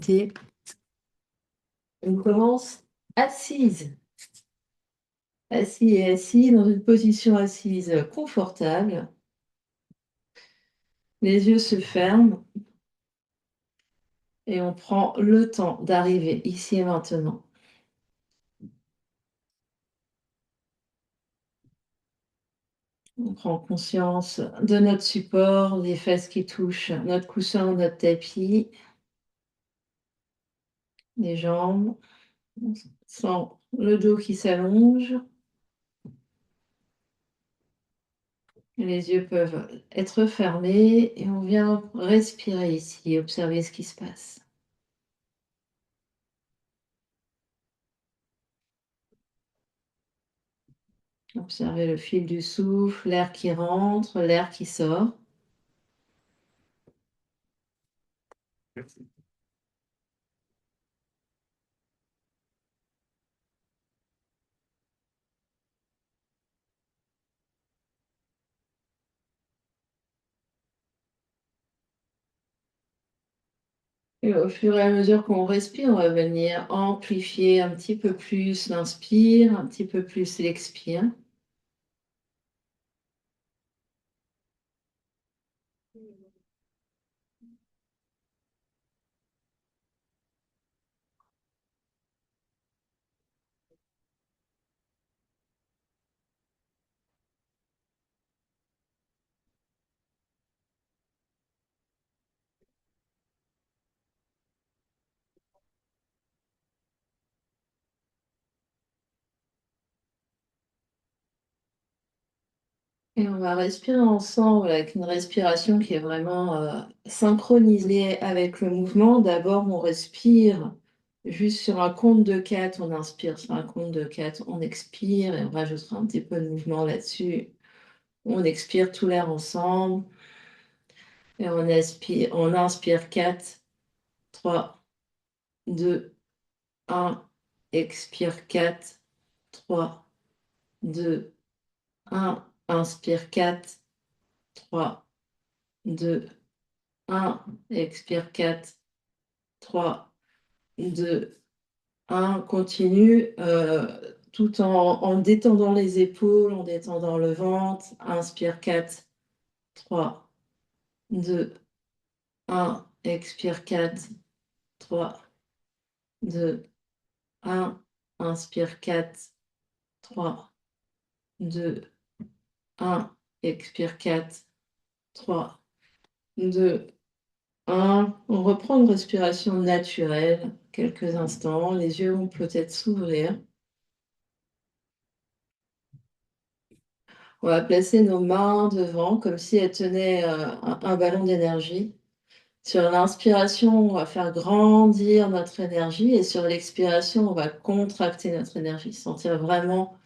activité. On commence assise. Assis et assis dans une position assise confortable. Les yeux se ferment et on prend le temps d'arriver ici et maintenant. On prend conscience de notre support, des fesses qui touchent notre coussin ou notre tapis, les jambes. On sent le dos qui s'allonge. Les yeux peuvent être fermés et on vient respirer ici, observer ce qui se passe. Observez le fil du souffle, l'air qui rentre, l'air qui sort. Et au fur et à mesure qu'on respire, on va venir amplifier un petit peu plus l'inspire, un petit peu plus l'expire. Et on va respirer ensemble avec une respiration qui est vraiment synchronisée avec le mouvement. D'abord, on respire juste sur un compte de 4. On inspire sur un compte de 4. On expire et on rajoutera un petit peu de mouvement là-dessus. On expire tout l'air ensemble. Et on inspire 4, 3, 2, 1. Expire 4, 3, 2, 1. Inspire 4, 3, 2, 1. Expire 4, 3, 2, 1. Continue tout en détendant les épaules, en détendant le ventre. Inspire 4, 3, 2, 1. Expire 4, 3, 2, 1. Inspire 4, 3, 2, 1. Expire 4, 3, 2, 1. On reprend une respiration naturelle, quelques instants. Les yeux vont peut-être s'ouvrir. On va placer nos mains devant comme si elles tenaient un ballon d'énergie. Sur l'inspiration, on va faire grandir notre énergie et sur l'expiration, on va contracter notre énergie. Sentir vraiment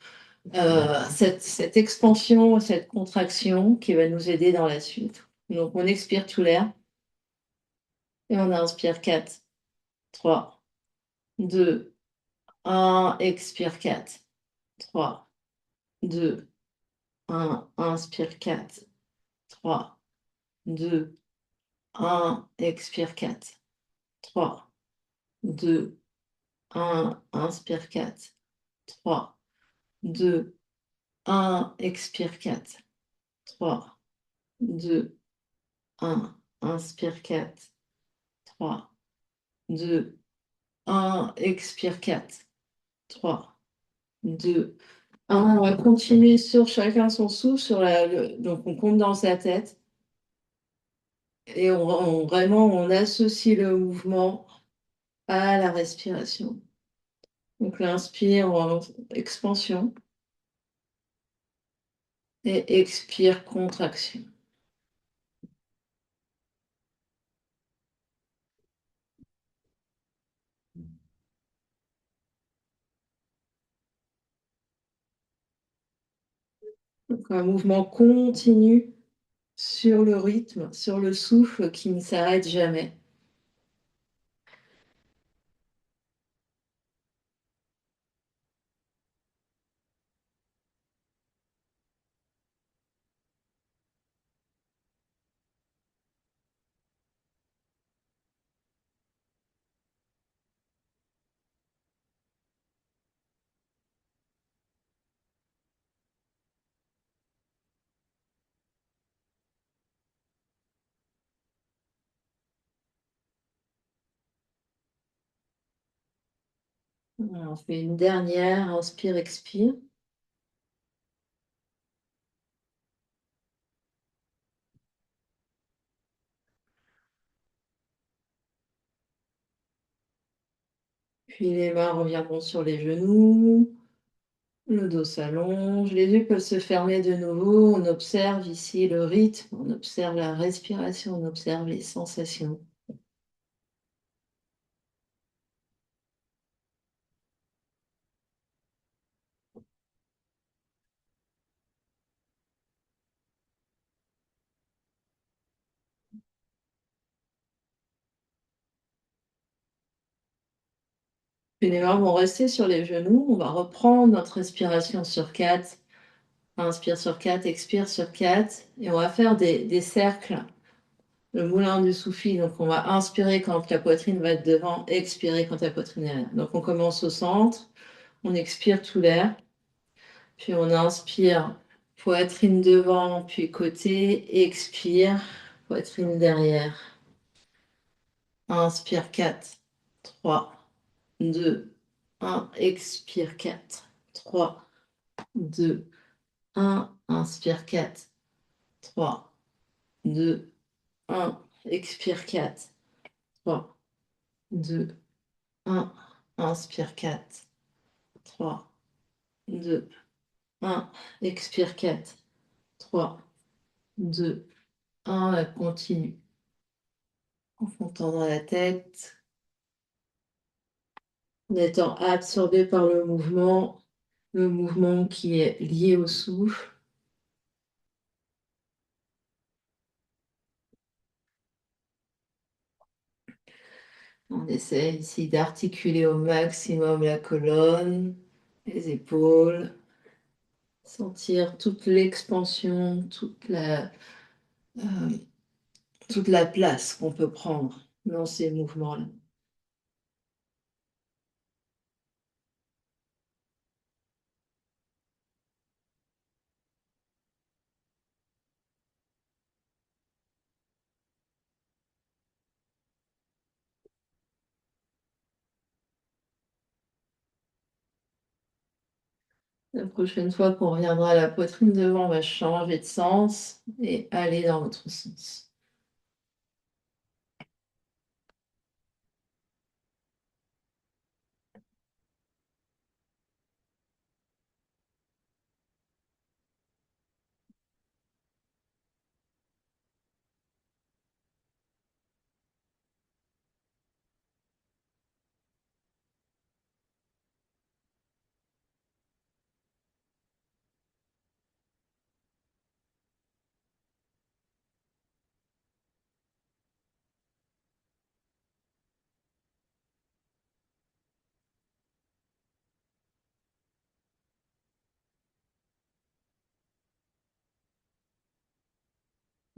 cette expansion, cette contraction qui va nous aider dans la suite. Donc, on expire tout l'air et on inspire 4, 3, 2, 1. Expire 4, 3, 2, 1. Inspire 4, 3, 2, 1. Expire 4, 3, 2, 1. Inspire 4, 3, 2, 1. Expire 4, 3, 2, 1. Inspire 4, 3, 2, 1. Expire 4, 3, 2, 1. On va continuer sur chacun son souffle. Donc, on compte dans sa tête. Et vraiment, on associe le mouvement à la respiration. Donc, l'inspire en expansion et expire contraction. Donc, un mouvement continu sur le rythme, sur le souffle qui ne s'arrête jamais. On fait une dernière, inspire, expire. Puis les mains reviendront sur les genoux, le dos s'allonge, les yeux peuvent se fermer de nouveau. On observe ici le rythme, on observe la respiration, on observe les sensations. Puis les mains vont rester sur les genoux. On va reprendre notre respiration sur 4. Inspire sur 4, expire sur 4. Et on va faire des cercles. Le moulin du souffle. Donc on va inspirer quand la poitrine va être devant, expirer quand la poitrine est derrière. Donc on commence au centre, on expire tout l'air. Puis on inspire, poitrine devant, puis côté, expire, poitrine derrière. Inspire 4, 3, 2, 1, expire 4, 3, 2, 1, inspire 4, 3, 2, 1, expire 4, 3, 2, 1, inspire 4, 3, 2, 1, expire 4, 3, 2, 1, continue. En montant dans la tête, en étant absorbé par le mouvement qui est lié au souffle. On essaie ici d'articuler au maximum la colonne, les épaules, sentir toute l'expansion, euh, toute la place qu'on peut prendre dans ces mouvements-là. La prochaine fois qu'on reviendra à la poitrine devant, on va changer de sens et aller dans l'autre sens.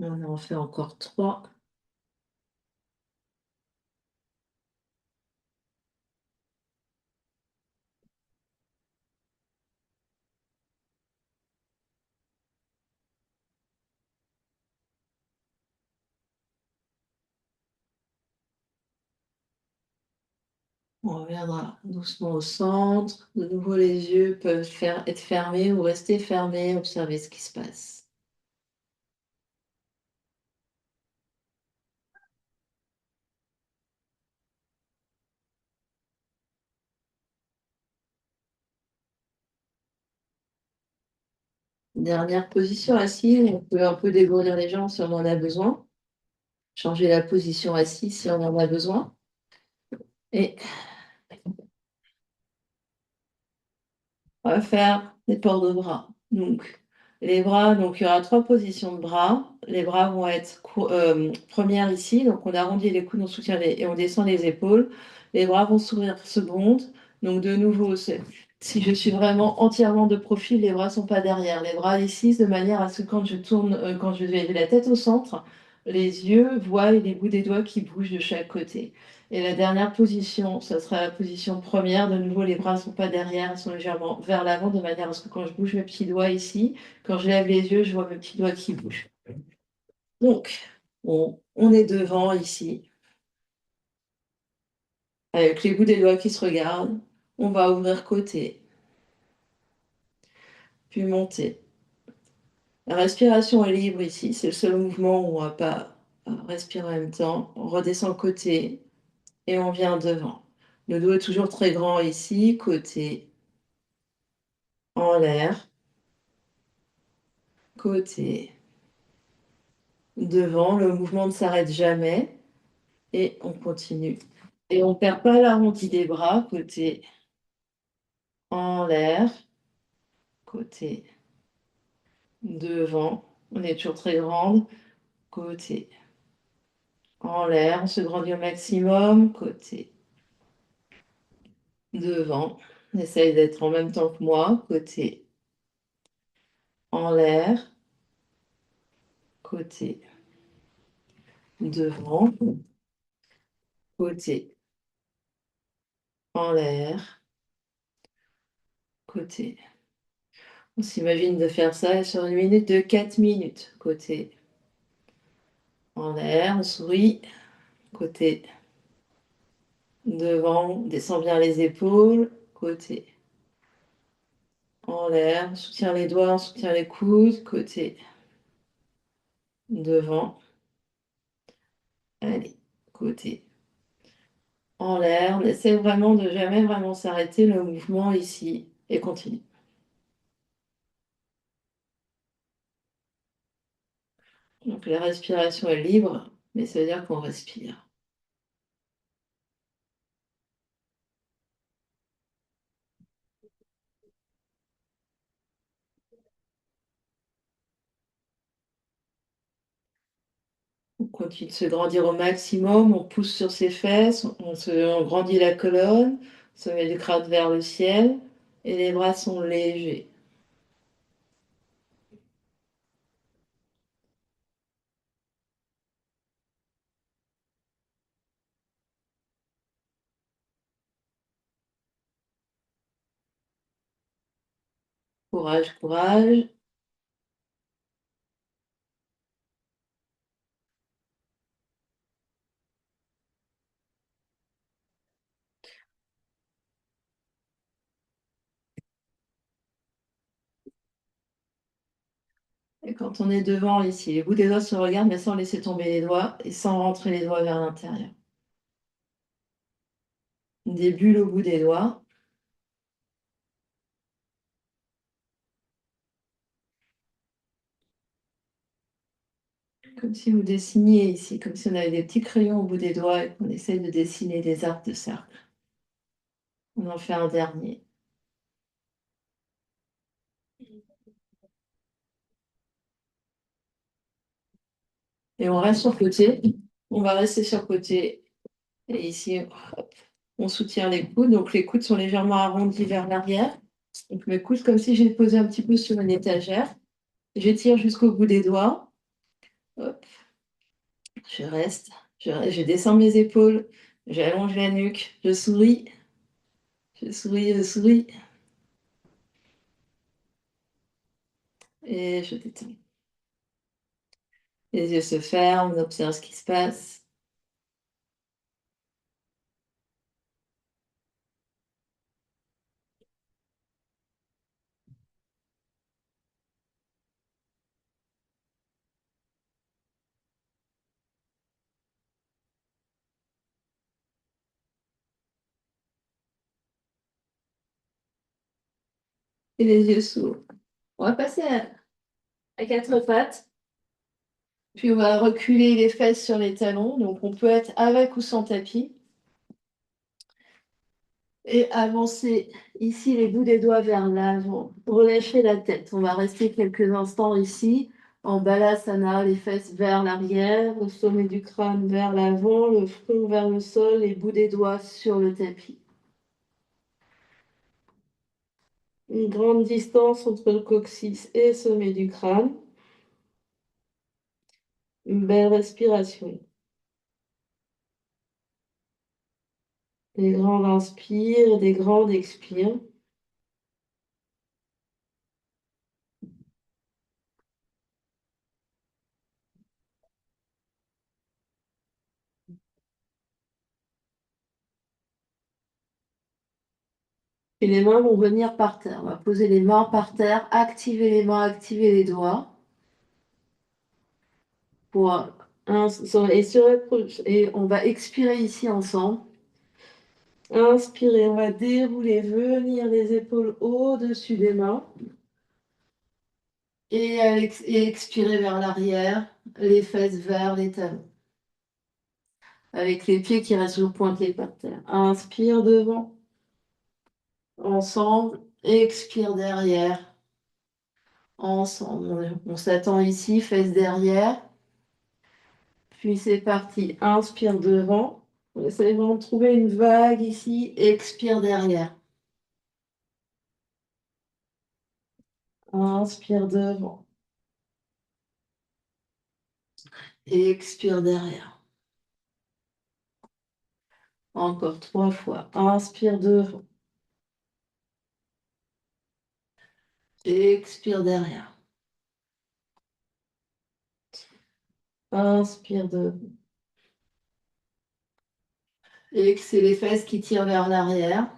On en fait encore 3. On reviendra doucement au centre. De nouveau, les yeux peuvent être fermés ou rester fermés, observer ce qui se passe. Dernière position assise, on peut un peu dégourdir les jambes si on en a besoin. Changer la position assise si on en a besoin. Et on va faire des ports de bras. Donc, les bras, donc il y aura 3 positions de bras. Les bras vont être première ici, donc on arrondit les coudes, on soutient et on descend les épaules. Les bras vont s'ouvrir seconde. Donc de nouveau, si je suis vraiment entièrement de profil, les bras sont pas derrière. Les bras ici, de manière à ce que quand je tourne, quand je vais la tête au centre, les yeux voient les bouts des doigts qui bougent de chaque côté. Et la dernière position, ça sera la position première. De nouveau, les bras ne sont pas derrière, ils sont légèrement vers l'avant, de manière à ce que quand je bouge mes petits doigts ici, quand je lève les yeux, je vois mes petits doigts qui bougent. Donc, on est devant ici, avec les bouts des doigts qui se regardent. On va ouvrir côté, puis monter. La respiration est libre ici, c'est le seul mouvement où on va pas respirer en même temps. On redescend côté et on vient devant. Le dos est toujours très grand ici, côté, en l'air, côté, devant. Le mouvement ne s'arrête jamais et on continue. Et on perd pas l'arrondi des bras, côté, en l'air, côté, devant. On est toujours très grande, côté, en l'air. On se grandit au maximum, côté, devant. On essaye d'être en même temps que moi, côté, en l'air, côté, devant, côté, en l'air, côté. On s'imagine de faire ça sur une minute de 4 minutes. Côté, en l'air, on sourit, côté, devant, on descend bien les épaules, côté, en l'air, on soutient les doigts, on soutient les coudes, côté, devant, allez, côté, en l'air. On essaie vraiment de jamais vraiment s'arrêter le mouvement ici et continue. Donc la respiration est libre, mais ça veut dire qu'on respire. On continue de se grandir au maximum, on pousse sur ses fesses, on grandit la colonne, on se met le crâne vers le ciel et les bras sont légers. Courage, courage. Et quand on est devant ici, les bouts des doigts se regardent, mais sans laisser tomber les doigts et sans rentrer les doigts vers l'intérieur. Des bulles au bout des doigts. Comme si vous dessiniez ici, comme si on avait des petits crayons au bout des doigts et qu'on essaye de dessiner des arcs de cercle. On en fait un dernier. Et on reste sur le côté. On va rester sur le côté. Et ici, hop, on soutient les coudes. Donc les coudes sont légèrement arrondis vers l'arrière. Donc mes coudes, comme si j'ai posé un petit peu sur une étagère. J'étire jusqu'au bout des doigts. Hop, je reste. Je descends mes épaules. J'allonge la nuque. Je souris. Je souris, je souris. Et je détends. Les yeux se ferment, on observe ce qui se passe. Et les yeux s'ouvrent. On va passer à quatre pattes. Puis on va reculer les fesses sur les talons. Donc on peut être avec ou sans tapis. Et avancer ici les bouts des doigts vers l'avant. Relâcher la tête. On va rester quelques instants ici. En balasana, les fesses vers l'arrière, le sommet du crâne vers l'avant, le front vers le sol, les bouts des doigts sur le tapis. Une grande distance entre le coccyx et le sommet du crâne. Une belle respiration. Des grandes inspires, des grandes expires. Et les mains vont venir par terre. On va poser les mains par terre, activer les mains, activer les doigts. Pour et on va expirer ici ensemble. Inspirer, on va dérouler, venir les épaules au-dessus des mains. Et expirer vers l'arrière, les fesses vers les talons. Avec les pieds qui restent toujours pointés par terre. Inspire devant. Ensemble. Expire derrière. Ensemble. On s'attend ici, fesses derrière. Puis c'est parti. Inspire devant. On essaie vraiment de trouver une vague ici. Expire derrière. Inspire devant. Et expire derrière. Encore 3 fois. Inspire devant. Et expire derrière. Inspire devant. Et c'est les fesses qui tirent vers l'arrière.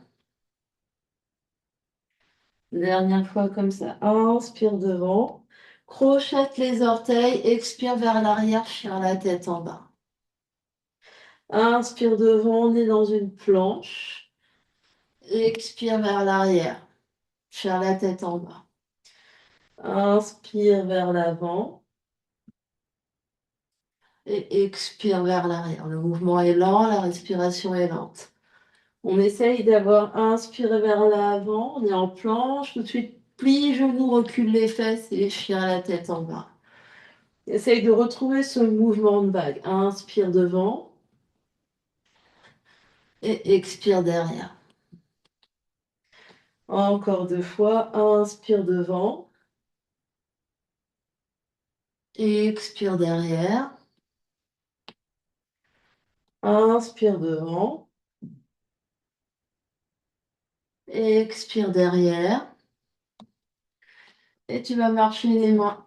Dernière fois comme ça. Inspire devant. Crochette les orteils. Expire vers l'arrière. Chien la tête en bas. Inspire devant. On est dans une planche. Expire vers l'arrière. Chien la tête en bas. Inspire vers l'avant. Et expire vers l'arrière. Le mouvement est lent. La respiration est lente. On essaye d'avoir inspiré vers l'avant. On est en planche. Tout de suite, plie genoux, recule les fesses et chien la tête en bas. Essaye de retrouver ce mouvement de vague. Inspire devant et expire derrière. Encore 2 fois. Inspire devant et expire derrière. Inspire devant et expire derrière. Et tu vas marcher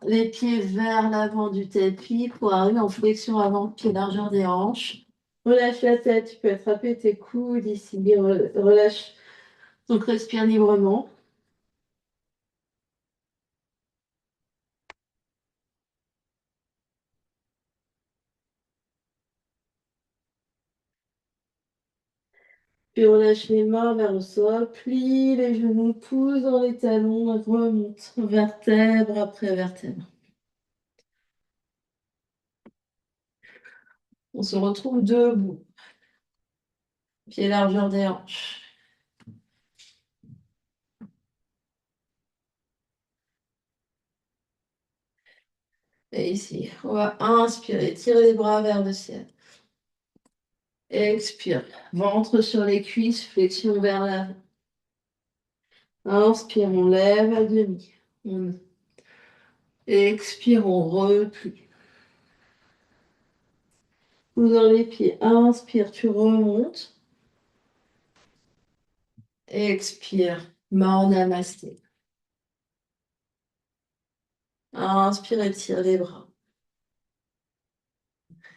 les pieds vers l'avant du tapis pour arriver en flexion avant, pied largeur des hanches. Relâche la tête, tu peux attraper tes coudes ici, relâche. Donc respire librement. Puis relâche les mains vers le sol, plie les genoux, pousse dans les talons, remonte vertèbre après vertèbre. On se retrouve debout. Pied largeur des hanches. Et ici, on va inspirer, tirer les bras vers le ciel. Expire, ventre sur les cuisses, flexion vers l'avant. Inspire, on lève à demi. Expire, on replie. Pousse dans les pieds. Inspire, tu remontes. Expire, main en namasté. Inspire, étire les bras.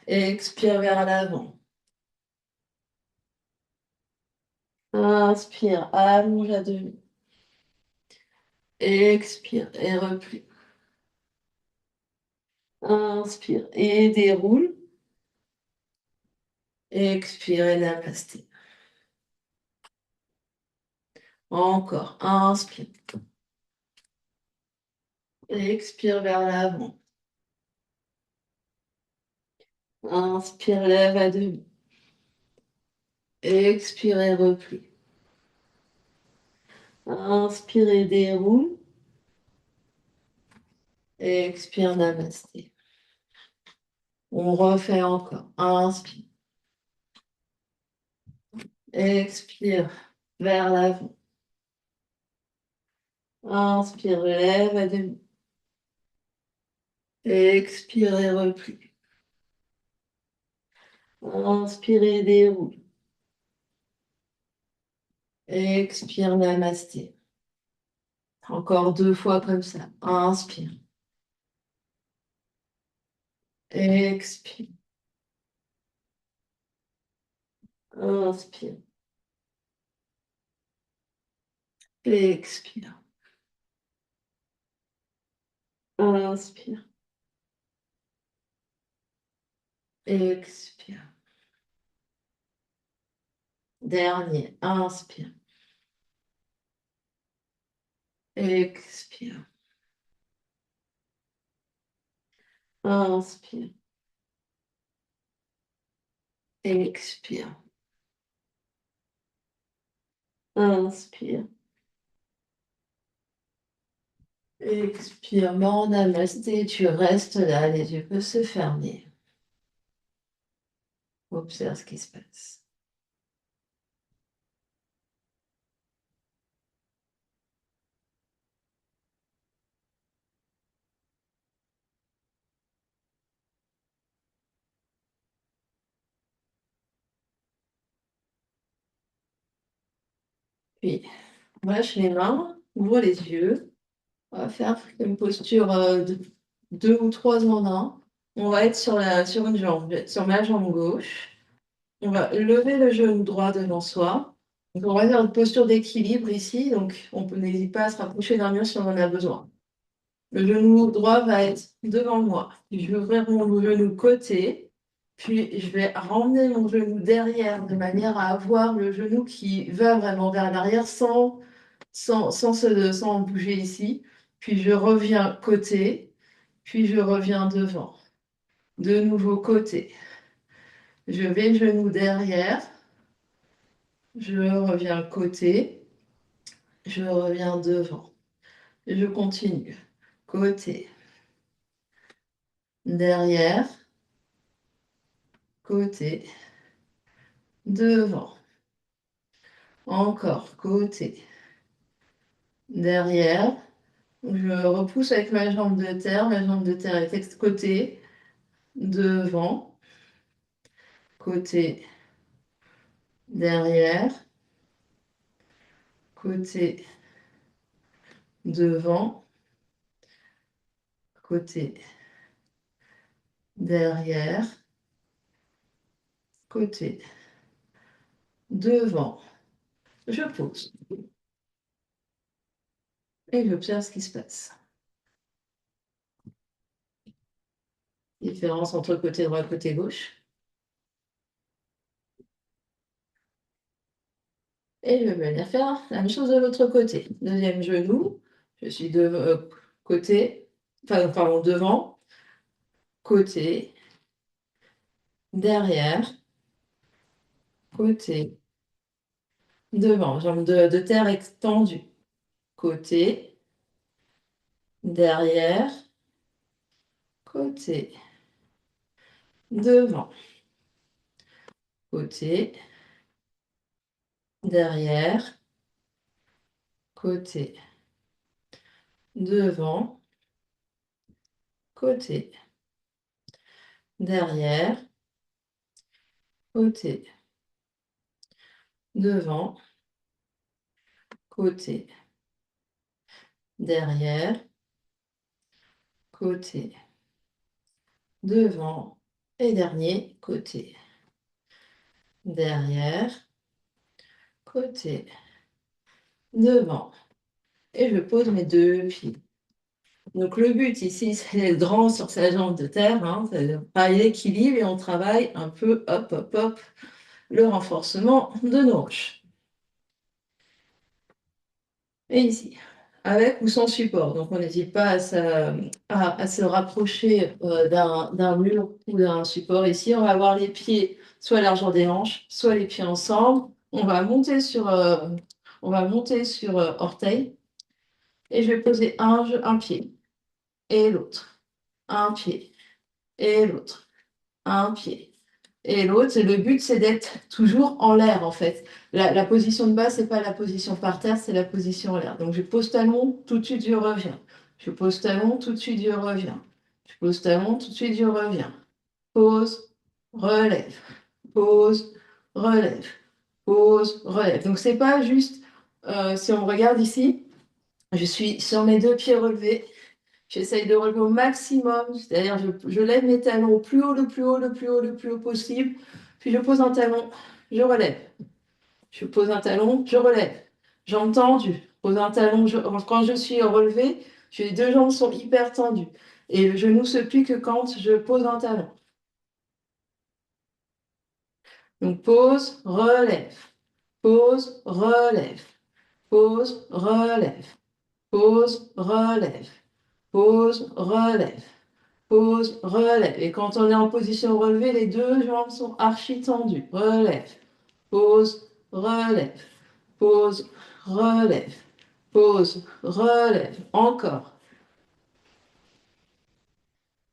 Expire vers l'avant. Inspire, allonge à demi. Expire et replie. Inspire et déroule. Expire et namasté. Encore. Inspire. Expire vers l'avant. Inspire, lève à demi. Expire et replie. Inspire et déroule. Expire, namasté. On refait encore. Inspire. Expire vers l'avant. Inspire, lève à demi. Expire et replie. Inspire et déroule. Expire, namasté. Encore 2 fois comme ça. Inspire. Expire. Inspire. Expire. Inspire. Expire. Dernier. Inspire. Expire. Inspire. Expire. Inspire. Expire. Mon namasté, tu restes là, les yeux peuvent se fermer. Observe ce qui se passe. Puis, lâche les mains, ouvre les yeux. On va faire une posture de 2 ou 3 en 1. On va être sur une jambe, je vais être sur ma jambe gauche. On va lever le genou droit devant soi. Donc, on va faire une posture d'équilibre ici. Donc, n'hésite pas à se rapprocher d'un mur si on en a besoin. Le genou droit va être devant moi. Je vais ouvrir mon genou côté. Puis, je vais ramener mon genou derrière de manière à avoir le genou qui va vraiment vers l'arrière sans bouger ici. Puis, je reviens côté. Puis, je reviens devant. De nouveau côté. Je vais genou derrière. Je reviens côté. Je reviens devant. Je continue. Côté. Derrière. Côté. Devant. Encore. Côté. Derrière. Je repousse avec ma jambe de terre. Ma jambe de terre est côté. Devant. Côté. Derrière. Côté. Devant. Côté. Derrière. Côté. Devant. Je pose. Et j'observe ce qui se passe. Différence entre côté droit et côté gauche. Et je vais venir faire la même chose de l'autre côté. Deuxième genou, je suis de côté, enfin, pardon, devant, côté, derrière, côté, devant, jambe de terre extendue, côté, derrière, côté, devant, côté, derrière, côté, devant, côté, derrière, côté, devant, côté, derrière, côté, devant et dernier côté. Derrière, côté, devant. Et je pose mes 2 pieds. Donc le but ici, c'est d'être grand sur sa jambe de terre, hein, c'est de travailler l'équilibre et on travaille un peu, hop, hop, hop, le renforcement de nos hanches. Et ici, avec ou sans support. Donc on n'hésite pas à se rapprocher d'un mur ou d'un support. Ici, on va avoir les pieds soit à la largeur des hanches, soit les pieds ensemble. On va monter sur orteil et je vais poser un pied et l'autre, un pied et l'autre, un pied et l'autre. Et le but, c'est d'être toujours en l'air, en fait. La position de base, c'est pas la position par terre, c'est la position en l'air. Donc, je pose talon, tout de suite, je reviens. Je pose talon, tout de suite, je reviens. Je pose talon, tout de suite, je reviens. Pose, relève, pose, relève, pose, relève. Donc, c'est pas juste, si on me regarde ici, je suis sur mes 2 pieds relevés. J'essaye de relever au maximum, c'est-à-dire je lève mes talons au plus haut, le plus haut, le plus haut, le plus haut possible. Puis je pose un talon, je relève. Je pose un talon, je relève. Jambe tendue, Pose un talon, quand je suis relevée, les deux jambes sont hyper tendues. Et le genou se plie que quand je pose un talon. Donc pose, relève, pose, relève, pose, relève, pose, relève, pose, relève, pose, relève. Et quand on est en position relevée, les deux jambes sont archi tendues. Relève, pose, relève, pose, relève, pose, relève. Encore.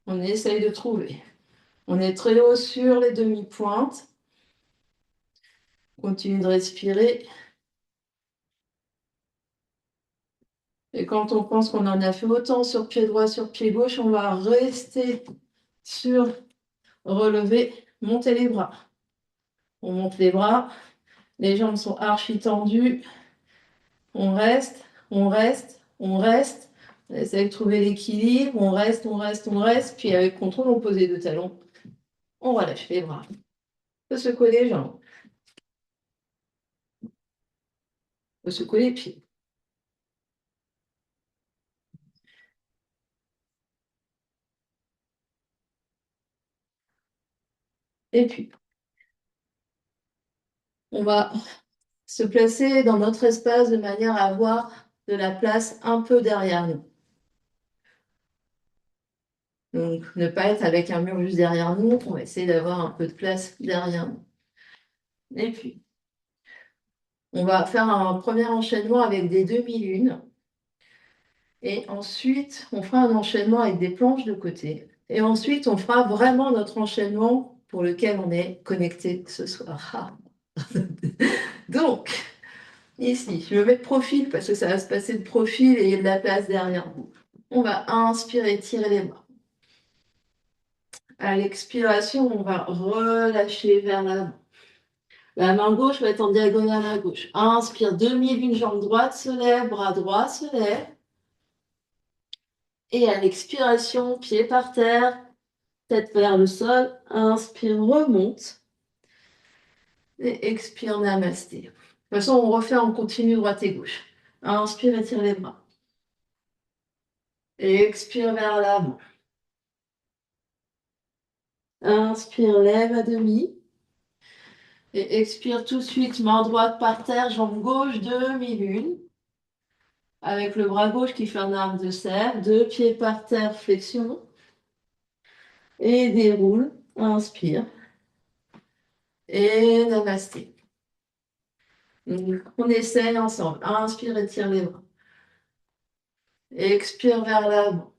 On essaye de trouver. On est très haut sur les demi-pointes. Continue de respirer. Et quand on pense qu'on en a fait autant sur pied droit, sur pied gauche, on va rester sur relever, monter les bras. On monte les bras, les jambes sont archi tendues. On reste, on reste, on reste. On essaie de trouver l'équilibre. On reste, on reste, on reste. Puis avec contrôle, on pose les deux talons. On relâche les bras. On peut secouer les jambes. On peut secouer les pieds. Et puis, on va se placer dans notre espace de manière à avoir de la place un peu derrière nous. Donc, ne pas être avec un mur juste derrière nous, on va essayer d'avoir un peu de place derrière nous. Et puis, on va faire un premier enchaînement avec des demi-lunes. Et ensuite, on fera un enchaînement avec des planches de côté. Et ensuite, on fera vraiment notre enchaînement pour lequel on est connecté ce soir. Ah. Donc, ici, je me mets de profil parce que ça va se passer de profil et il y a de la place derrière vous. On va inspirer, tirer les bras. À l'expiration, on va relâcher vers l'avant. La main gauche va être en diagonale à gauche. Inspire, demi-lune, jambe droite se lève, bras droit se lève. Et à l'expiration, pied par terre, tête vers le sol. Inspire, remonte. Et expire, namasté. De toute façon, on refait en continu droite et gauche. Inspire, étire les bras. Et expire vers l'avant. Inspire, lève à demi. Et expire tout de suite, main droite par terre, jambe gauche, demi-lune. Avec le bras gauche qui fait un arc de cercle, deux pieds par terre, flexion. Et déroule, inspire. Et namasté. Donc, on essaye ensemble. Inspire, étire les bras. Expire vers l'avant.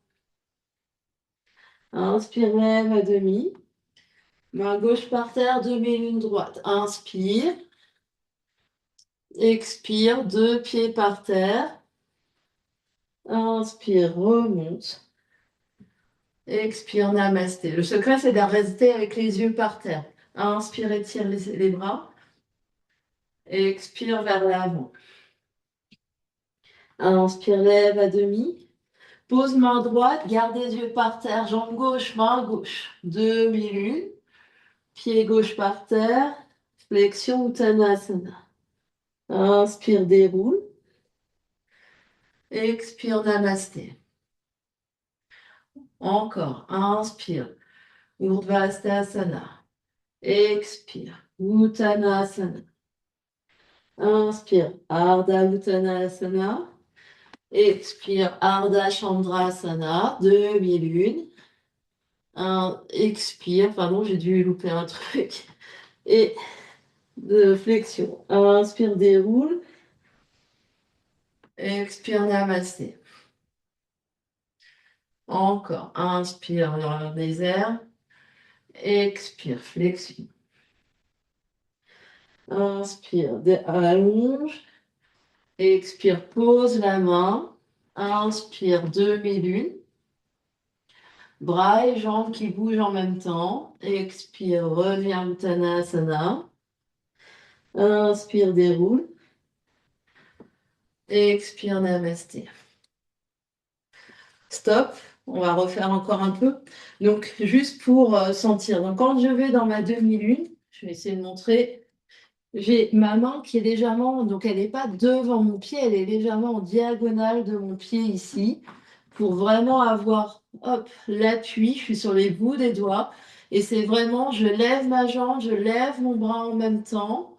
Inspire, lève à demi. Main gauche par terre, demi-lune droite. Inspire. Expire, deux pieds par terre. Inspire, remonte. Expire, namasté. Le secret, c'est de rester avec les yeux par terre. Inspire, étire les bras. Expire vers l'avant. Inspire, lève à demi. Pose main droite, garde les yeux par terre. Jambe gauche, main gauche. Demi-lune. Pied gauche par terre. Flexion Uttanasana. Inspire, déroule. Expire, namasté. Encore. Inspire. Urdhvastasana. Expire. Uttanasana. Inspire. Ardha Uttanasana. Expire. Ardha Chandrasana. Demi-lune. Expire. Pardon, j'ai dû louper un truc. Et de flexion. Inspire, déroule. Expire, namasté. Encore. Inspire, les airs. Expire, flexion. Inspire, allonge. Expire, pose la main. Inspire, demi-lune. Bras et jambes qui bougent en même temps. Expire, reviens Uttanasana. Inspire, déroule. Expire, namasté. Stop. On va refaire encore un peu. Donc, juste pour sentir. Donc, quand je vais dans ma demi-lune, je vais essayer de montrer. j'ai ma main qui est légèrement, donc elle n'est pas devant mon pied, elle est légèrement en diagonale de mon pied ici, pour vraiment avoir, hop, l'appui. Je suis sur les bouts des doigts, et c'est vraiment, je lève ma jambe, je lève mon bras en même temps,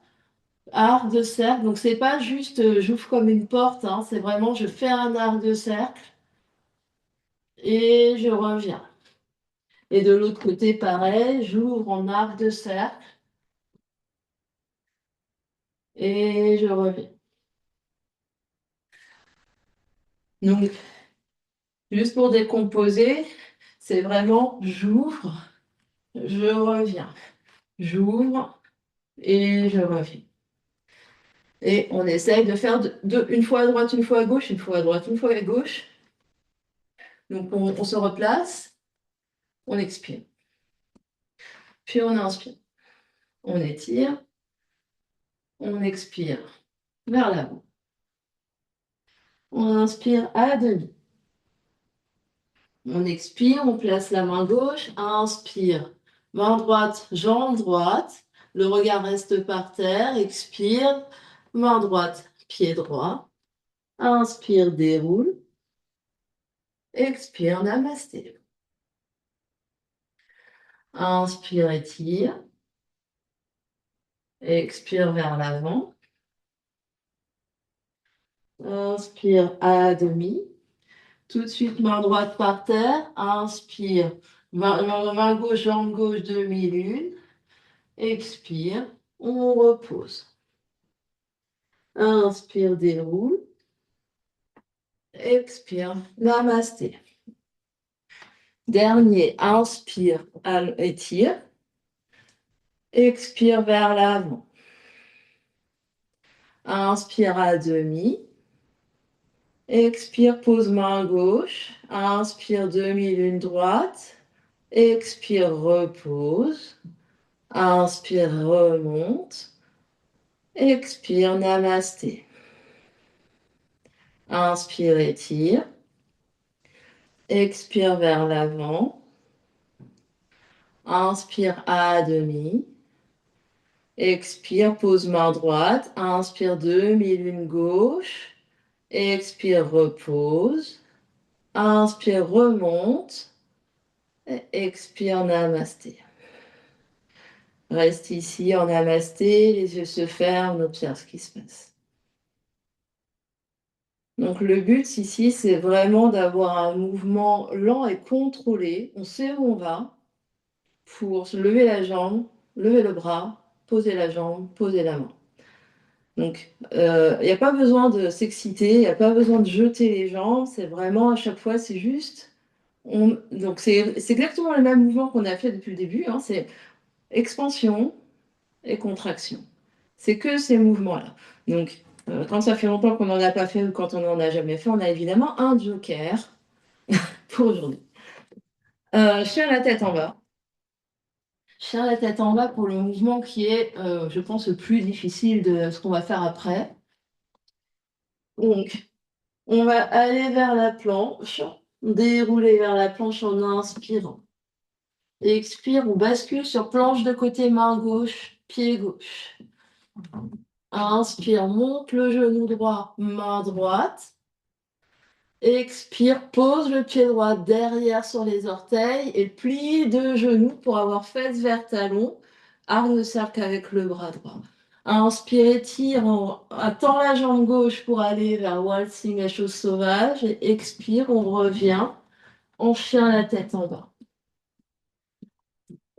arc de cercle. Donc c'est pas juste, j'ouvre comme une porte, hein, c'est vraiment, je fais un arc de cercle et je reviens. Et de l'autre côté, pareil, j'ouvre en arc de cercle et je reviens. Donc, juste pour décomposer, c'est vraiment j'ouvre, je reviens, j'ouvre et je reviens. Et on essaye de faire une fois à droite, une fois à gauche, une fois à droite, une fois à gauche. Donc on se replace, on expire. Puis on inspire, on étire, on expire vers l'avant. On inspire à demi. On expire, on place la main gauche, inspire. Main droite, jambe droite. Le regard reste par terre, expire. Main droite, pied droit. Inspire, déroule. Expire, namasté. Inspire, étire. Expire vers l'avant. Inspire à demi. Tout de suite, main droite par terre. Inspire. Main gauche, jambe gauche, demi-lune. Expire. On repose. Inspire, déroule. Expire. Namasté. Dernier. Inspire, étire. Expire vers l'avant. Inspire à demi. Expire, pose main gauche. Inspire, demi-lune droite. Expire, repose. Inspire, remonte. Expire, namasté. Inspire, étire. Expire vers l'avant. Inspire à demi. Expire, pose main droite. Inspire, demi-lune gauche. Expire, repose. Inspire, remonte. Expire, namasté. Reste ici en namasté, les yeux se ferment, on observe ce qui se passe. Donc le but ici, c'est vraiment d'avoir un mouvement lent et contrôlé. On sait où on va pour se lever la jambe, lever le bras, poser la jambe, poser la main. Donc il n'y a pas besoin de s'exciter, il n'y a pas besoin de jeter les jambes, c'est vraiment à chaque fois, c'est juste. Donc c'est exactement le même mouvement qu'on a fait depuis le début, hein, c'est expansion et contraction. C'est que ces mouvements-là. Donc, quand ça fait longtemps qu'on n'en a pas fait ou quand on n'en a jamais fait, on a évidemment un joker pour aujourd'hui. Chien la tête en bas. Chien la tête en bas pour le mouvement qui est, je pense, le plus difficile de ce qu'on va faire après. Donc, on va aller vers la planche, dérouler vers la planche en inspirant. Expire, on bascule sur planche de côté, main gauche, pied gauche. Inspire, monte le genou droit, main droite. Expire, pose le pied droit derrière sur les orteils et plie de genoux pour avoir fesses vers talon. Arc de cercle avec le bras droit. Inspire, étire, attend la jambe gauche pour aller vers waltzing à chose sauvage. Et expire, on revient en chien la tête en bas.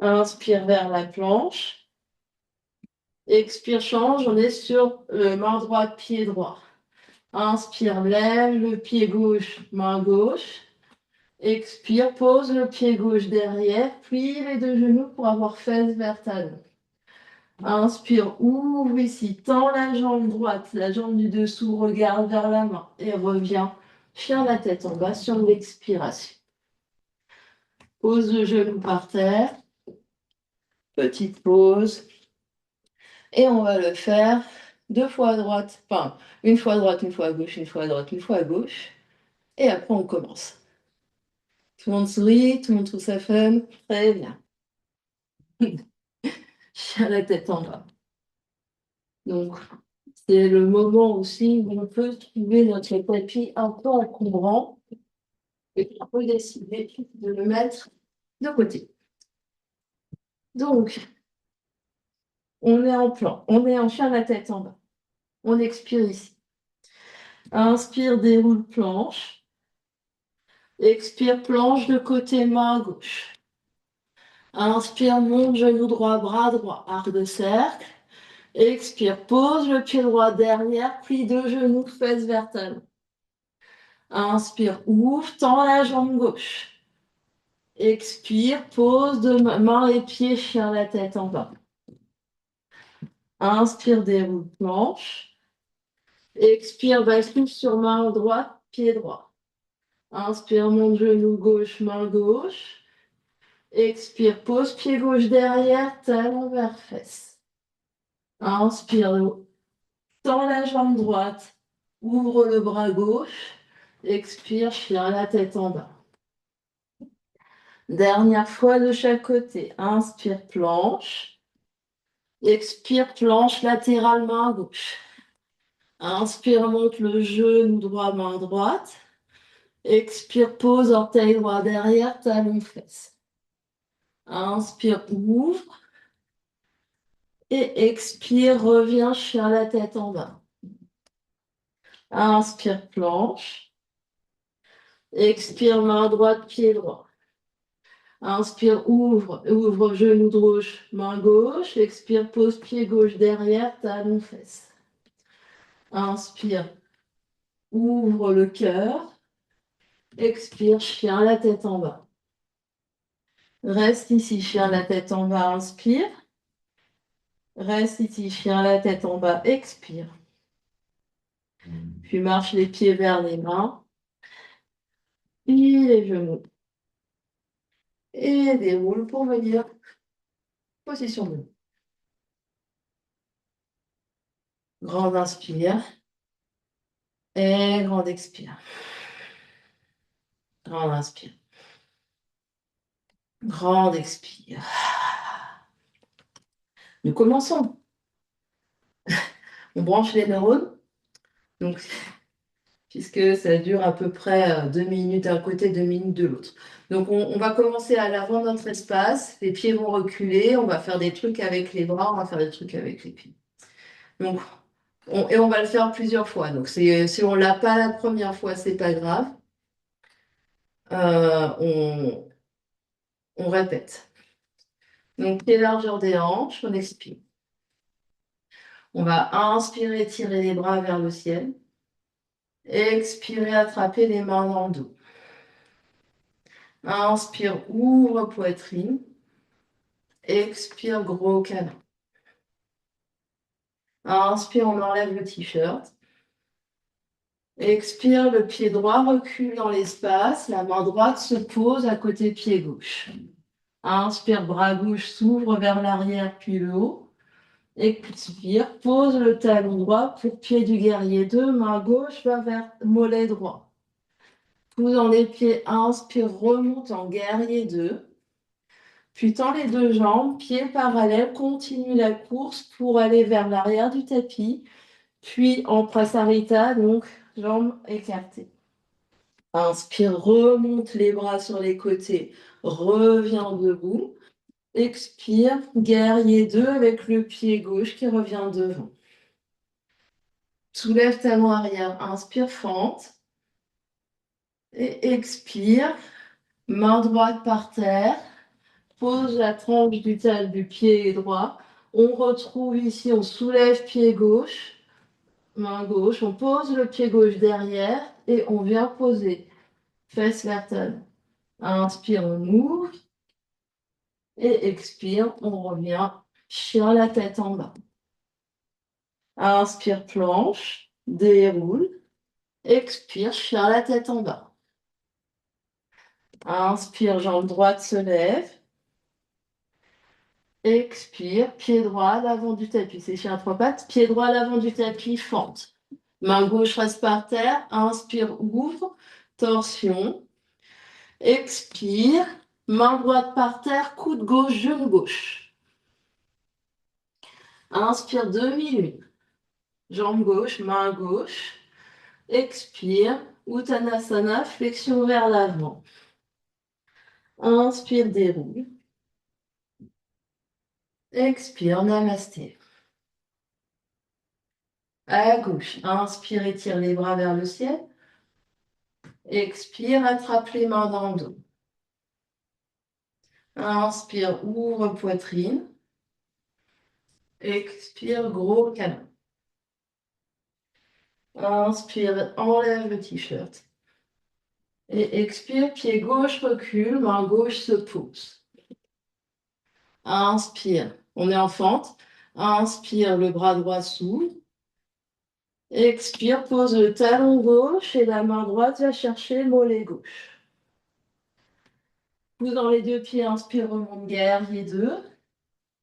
Inspire vers la planche. Expire, change, on est sur main droite, pied droit. Inspire, lève le pied gauche, main gauche. Expire, pose le pied gauche derrière, plie les deux genoux pour avoir fesses vers talon. Inspire, ouvre ici, tend la jambe droite, la jambe du dessous, regarde vers la main et reviens. Chien la tête en bas sur l'expiration. Pose le genou par terre. Petite pause. Et on va le faire 2 fois à droite, enfin, une fois à droite, une fois à gauche, une fois à droite, une fois à gauche. Et après, on commence. Tout le monde sourit, tout le monde trouve ça fun. Très bien. Chien la tête en bas. Donc, c'est le moment aussi où on peut trouver notre tapis un peu encombrant et on peut décider de le mettre de côté. Donc, on est en plan, on est en chien la tête en bas. On expire ici. Inspire, déroule planche. Expire, planche de côté, main gauche. Inspire, monte, genou droit, bras droit, arc de cercle. Expire, pose le pied droit derrière, plie de genoux, fesses vers talon. Inspire, ouvre, tends la jambe gauche. Expire, pose de main et pieds, chien la tête en bas. Inspire, déroule planche. Expire, bascule sur main droite, pied droit. Inspire, monte genou gauche, main gauche. Expire, pose pied gauche derrière, talon vers fesse. Inspire, tends la jambe droite, ouvre le bras gauche. Expire, chien la tête en bas. Dernière fois de chaque côté. Inspire, planche. Expire, planche latérale, main gauche. Inspire, monte le genou droit, main droite. Expire, pose orteil droit derrière, talon fesse. Inspire, ouvre. Et expire, reviens, chien la tête en bas. Inspire, planche. Expire, main droite, pied droit. Inspire, ouvre genou gauche, main gauche. Expire, pose pied gauche derrière, talon fesse. Inspire, ouvre le cœur. Expire, chien la tête en bas. Reste ici, chien la tête en bas, inspire. Reste ici, chien la tête en bas, expire. Puis marche les pieds vers les mains. Plie les genoux. Et déroule pour venir. Position 2. Grande inspire. Et grande expire. Grande inspire. Grande expire. Nous commençons. On branche les neurones. Donc, puisque ça dure à peu près 2 minutes d'un côté, 2 minutes de l'autre. Donc, on va commencer à l'avant de notre espace. Les pieds vont reculer. On va faire des trucs avec les bras. On va faire des trucs avec les pieds. Donc, on va le faire plusieurs fois. Donc, si on ne l'a pas la première fois, c'est pas grave. On répète. Donc, pied largeur des hanches, on expire. On va inspirer, tirer les bras vers le ciel. Expirer, attraper les mains dans le dos. Inspire, ouvre poitrine. Expire, gros câlin. Inspire, on enlève le t-shirt. Expire, le pied droit recule dans l'espace. La main droite se pose à côté pied gauche. Inspire, bras gauche s'ouvre vers l'arrière puis le haut. Expire, pose le talon droit pour pied du guerrier 2. Main gauche va vers mollet droit. Poussant les pieds, inspire, remonte en guerrier 2. Puis tends les deux jambes, pieds parallèles, continue la course pour aller vers l'arrière du tapis. Puis en prasarita, donc jambes écartées. Inspire, remonte les bras sur les côtés, reviens debout. Expire, guerrier 2 avec le pied gauche qui revient devant. Soulève talon arrière, inspire, fente. Et expire, main droite par terre. Pose la tranche du pied droit. On retrouve ici, on soulève pied gauche, main gauche. On pose le pied gauche derrière et on vient poser fesse vers talon. Inspire, on ouvre. Et expire, on revient, chien la tête en bas. Inspire, planche, déroule. Expire, chien la tête en bas. Inspire, jambe droite se lève. Expire, pied droit à l'avant du tapis. C'est chien à trois pattes. Pied droit à l'avant du tapis, fente. Main gauche reste par terre. Inspire, ouvre. Torsion. Expire. Main droite par terre. Coude gauche, genou gauche. Inspire, demi-lune. jambe gauche, main gauche. Expire, Uttanasana, flexion vers l'avant. Inspire, déroule. Expire, Namasté. À gauche, inspire, étire les bras vers le ciel. Expire, attrape les mains dans le dos. Inspire, ouvre poitrine. Expire, gros câlin. Inspire, enlève le t-shirt. Et expire, pied gauche recule, main gauche se pose. Inspire, on est en fente. Inspire, le bras droit s'ouvre. Expire, pose le talon gauche et la main droite va chercher le mollet gauche. Pousse dans les deux pieds, inspire, remonte guerrier 2.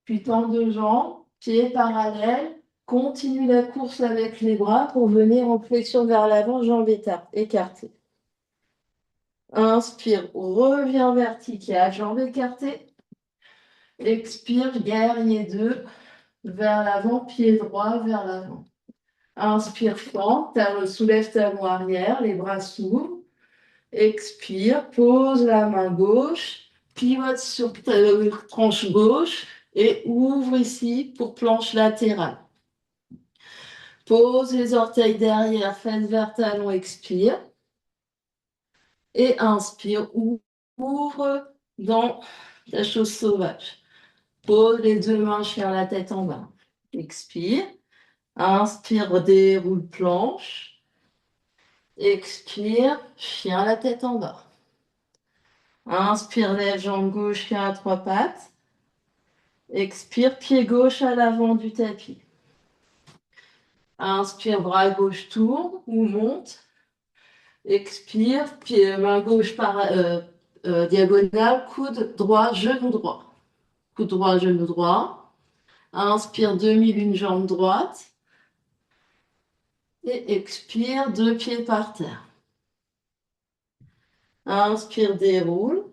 Puis tends deux jambes, pieds parallèles. Continue la course avec les bras pour venir en flexion vers l'avant, jambes écartées. Inspire, reviens vertical, jambes écartées. Expire, guerrier 2, vers l'avant, pied droit vers l'avant. Inspire, fend, soulève talon arrière, les bras s'ouvrent. Expire, pose la main gauche, pivote sur ta tranche gauche et ouvre ici pour planche latérale. Pose les orteils derrière, fesse vers talon, expire. Et inspire, ouvre dans la chose sauvage. Pose les deux mains, chien la tête en bas. Expire. Inspire, déroule planche. Expire, chien la tête en bas. Inspire, lève jambe gauche, chien à trois pattes. Expire, pied gauche à l'avant du tapis. Inspire, bras gauche tourne ou monte. Expire, main gauche diagonale, coude droit, genou droit. Coude droit, genou droit. Inspire, demi-lune, jambe droite. Et expire, deux pieds par terre. Inspire, déroule.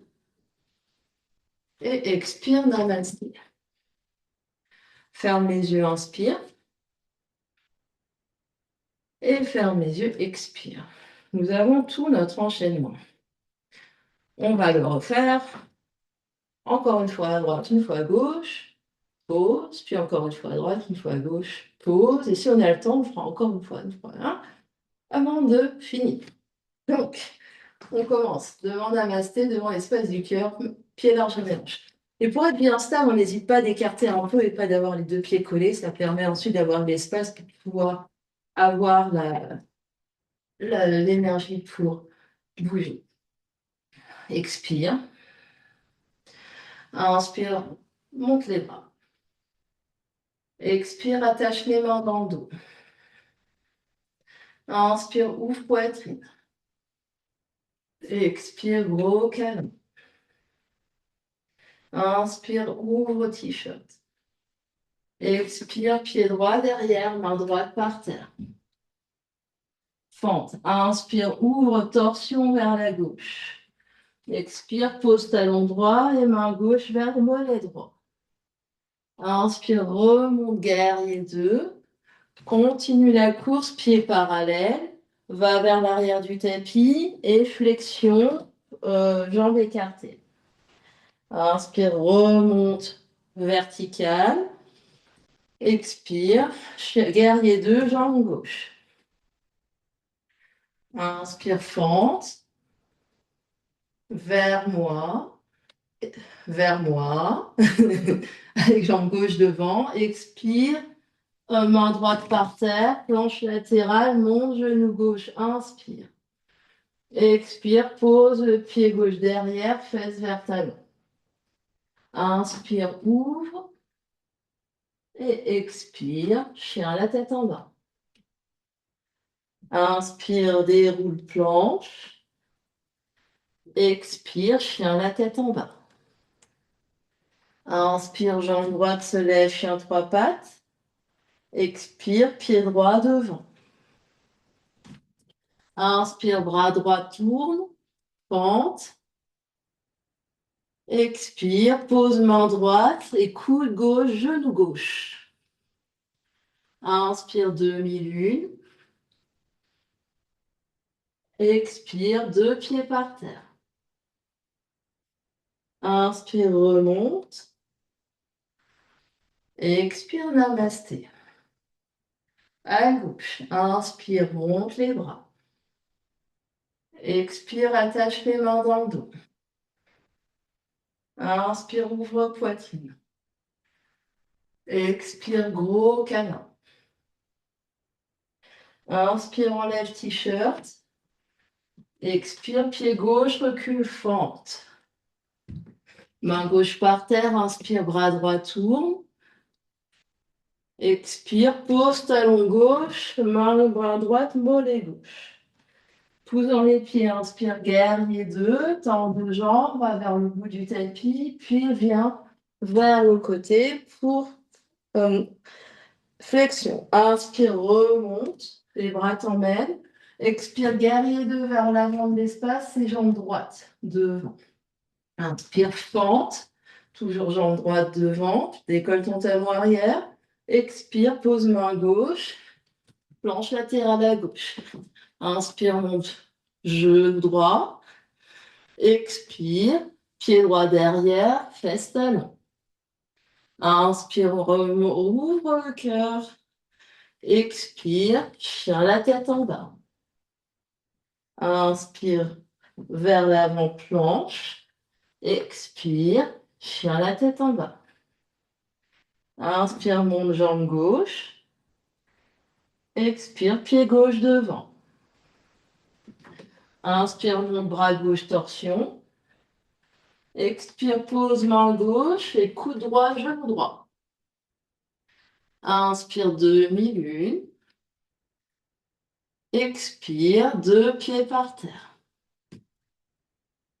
Et expire, Namasté. Ferme les yeux, inspire. Et ferme les yeux, expire. Nous avons tout notre enchaînement. On va le refaire. Encore une fois à droite, une fois à gauche. Pause. Puis encore une fois à droite, une fois à gauche. Pause. Et si on a le temps, on fera encore une fois là. Avant de finir. Donc, on commence devant Namasté, devant l'espace du cœur, pied large et mélange. Et pour être bien stable, on n'hésite pas d'écarter un peu et pas d'avoir les deux pieds collés. Ça permet ensuite d'avoir de l'espace pour pouvoir avoir l'énergie pour bouger. Expire. Inspire, monte les bras. Expire, attache les mains dans le dos. Inspire, ouvre poitrine. Expire, gros câlin. Inspire, ouvre t-shirt. Expire, pied droit derrière, main droite par terre. Fente. Inspire, ouvre torsion vers la gauche. Expire, pose talon droit et main gauche vers le mollet droit. Inspire, remonte guerrier 2. Continue la course, pied parallèle. Va vers l'arrière du tapis et flexion, jambes écartées. Inspire, remonte verticale. Expire, guerrier 2, jambe gauche. Inspire, fente. Vers moi. Avec jambe gauche devant. Expire, main droite par terre, planche latérale, monte, genou gauche. Inspire. Expire, pose le pied gauche derrière, fesse vers talon. Inspire, ouvre. Et expire, chien la tête en bas. Inspire, déroule planche. Expire, chien la tête en bas. Inspire, jambe droite se lève, chien trois pattes. Expire, pied droit devant. Inspire, bras droit tourne, pente. Expire, pose main droite et coude gauche, genou gauche. Inspire, demi-lune. Expire, deux pieds par terre. Inspire, remonte. Expire, namasté. À gauche. Inspire, monte les bras. Expire, attache les mains dans le dos. Inspire, ouvre poitrine. Expire, gros câlin. Inspire, enlève t-shirt. Expire, pied gauche, recule, fente. Main gauche par terre, inspire, bras droit tourne. Expire, pose talon gauche, main bras droite, mollet gauche. Poussant les pieds, inspire, guerrier 2, tends deux jambes, va vers le bout du tapis, puis viens vers le côté pour flexion. Inspire, remonte, les bras t'emmènent. Expire, guerrier 2 vers l'avant de l'espace, et jambes droites devant. Inspire, fente, toujours jambe droite devant, décolle ton talon arrière. Expire, pose main gauche, planche latérale à gauche. Inspire, monte, genou droit. Expire, pied droit derrière, fesse talon. Inspire, ouvre le cœur. Expire, chien la tête en bas. Inspire, vers l'avant, planche. Expire, chien la tête en bas. Inspire, monte jambe gauche. Expire, pied gauche devant. Inspire, monte bras gauche, torsion. Expire, pose main gauche et coude droit, genou droit. Inspire, demi-lune. Expire, deux pieds par terre.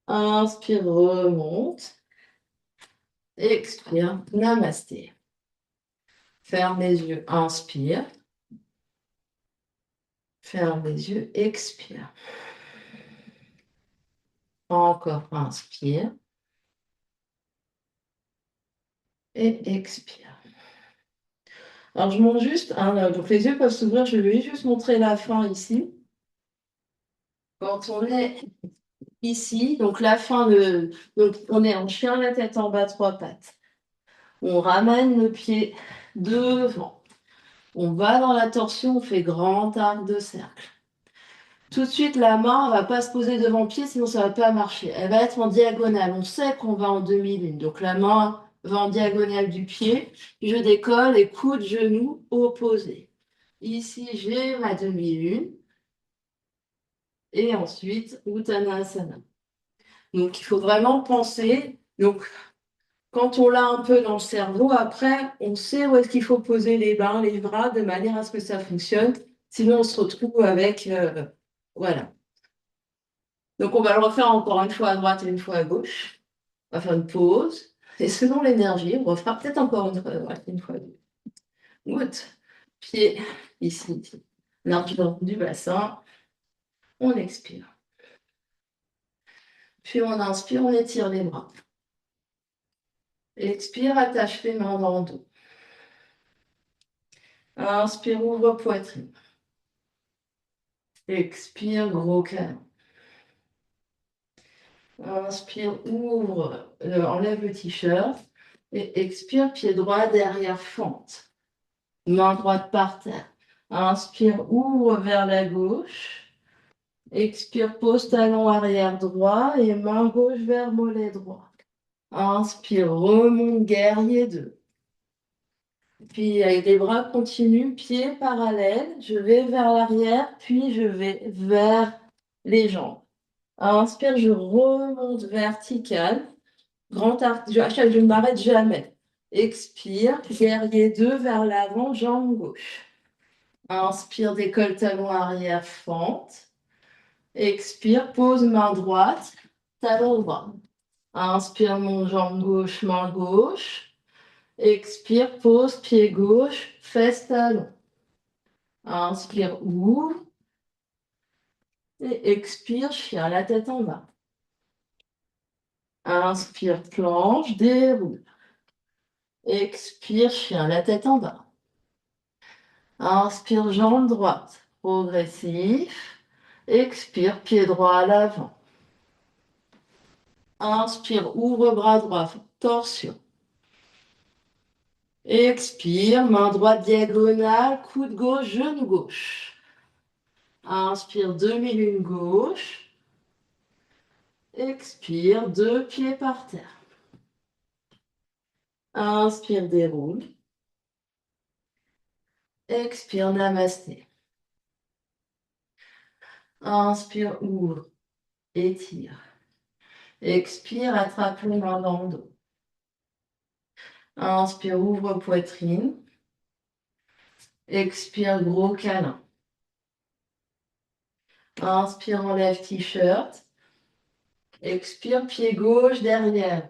Inspire, remonte. Expire, namasté. Ferme les yeux, inspire. Ferme les yeux, expire. Encore, inspire. Et expire. Alors, je montre juste, donc les yeux peuvent s'ouvrir, je vais juste montrer la fin ici. Quand on est ici, donc la fin, donc on est en chien, la tête en bas, trois pattes. On ramène le pied devant. On va dans la torsion, on fait grand arc de cercle. Tout de suite, la main ne va pas se poser devant le pied, sinon ça ne va pas marcher. Elle va être en diagonale. On sait qu'on va en demi-lune. Donc la main va en diagonale du pied. Je décolle et coude, genou opposé. Ici, j'ai ma demi-lune. Et ensuite, Uttanasana. Donc il faut vraiment penser. Donc quand on l'a un peu dans le cerveau, après, on sait où est-ce qu'il faut poser les mains, les bras, de manière à ce que ça fonctionne. Sinon, on se retrouve avec... voilà. Donc, on va le refaire encore une fois à droite et une fois à gauche. On va faire une pause. Et selon l'énergie, on refera peut-être encore une fois à droite et une fois à gauche. Goutte. Pied ici. Largeur du bassin. On expire. Puis on inspire, on étire les bras. Expire, attache les mains dans le dos. Inspire, ouvre poitrine. Expire, gros câlin. Inspire, ouvre, enlève le t-shirt. Et expire, pied droit derrière, fente. Main droite par terre. Inspire, ouvre vers la gauche. Expire, pose talon arrière droit et main gauche vers mollet droit. Inspire, remonte, guerrier 2. Puis avec les bras continus, pieds parallèles. Je vais vers l'arrière, puis je vais vers les jambes. Inspire, je remonte vertical. Grand arc, je ne m'arrête jamais. Expire, guerrier 2 vers l'avant, jambe gauche. Inspire, décolle talon arrière, fente. Expire, pose main droite, talon droit. Inspire, mon jambe gauche, main gauche. Expire, pose pied gauche, fesse talon. Inspire, ouvre. Et expire, chien, la tête en bas. Inspire, planche, déroule. Expire, chien, la tête en bas. Inspire, jambe droite, progressif. Expire, pied droit à l'avant. Inspire, ouvre bras droit, torsion. Expire, main droite diagonale, coude gauche, genou gauche. Inspire, demi-lune gauche. Expire, deux pieds par terre. Inspire, déroule. Expire, namasté. Inspire, ouvre, étire. Expire, attrape les mains dans le dos. Inspire, ouvre poitrine. Expire, gros câlin. Inspire, enlève t-shirt. Expire, pied gauche derrière.